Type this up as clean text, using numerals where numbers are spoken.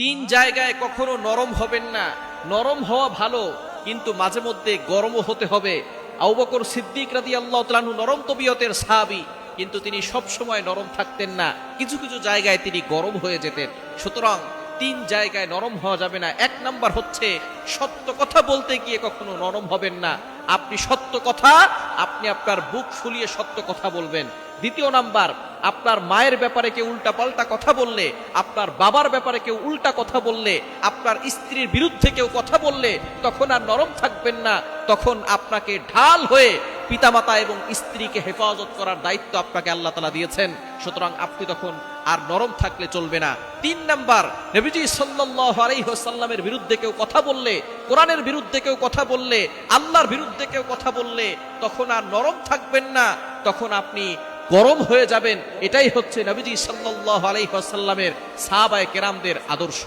তিন জায়গায় কখনো নরম হবেন না। নরম হওয়া ভালো, কিন্তু মাঝে মধ্যে গরমও হতে হবে। আবু বকর সিদ্দিক রাদিয়াল্লাহু তাআলা আনহু নরম তবিয়তের সাহাবী, কিন্তু তিনি সব সময় নরম থাকতেন না, কিছু কিছু জায়গায় তিনি গরম হয়ে যেতেন। সুতরাং তিন জায়গায় নরম হওয়া যাবে না। এক নাম্বার হচ্ছে সত্য কথা বলতে গিয়ে কখনো নরম হবেন না। আপনি সত্য কথা, আপনি আপনার বুক ফুলিয়ে সত্য কথা বলবেন। দ্বিতীয় নাম্বার, আপনার মায়ের ব্যাপারে কেউ উল্টা পাল্টা কথা বললে, আপনার বাবার ব্যাপারে কেউ উল্টা কথা বললে, আপনার স্ত্রীর বিরুদ্ধে কেউ কথা বললে, তখন আর নরম থাকবেন না। তখন আপনাকে ঢাল হয়ে পিতামাতা এবং স্ত্রীকে হেফাজত করার দায়িত্ব আপনাকে আল্লাহ তাআলা দিয়েছেন। সুতরাং আপনি তখন আর নরম থাকলে চলবে না। তিন নাম্বার, নবীজি সাল্লাল্লাহু আলাইহি ওয়াসাল্লামের বিরুদ্ধে কেউ কথা বললে, কোরআনের বিরুদ্ধে কেউ কথা বললে, আল্লাহর বিরুদ্ধে কেউ কথা বললে, তখন আর নরম থাকবেন না, তখন আপনি গরম হয়ে যাবেন। এটাই হচ্ছে নবীজি সাল্লাল্লাহু আলাইহি ওয়াসাল্লামের সাহাবায়ে কেরামদের আদর্শ।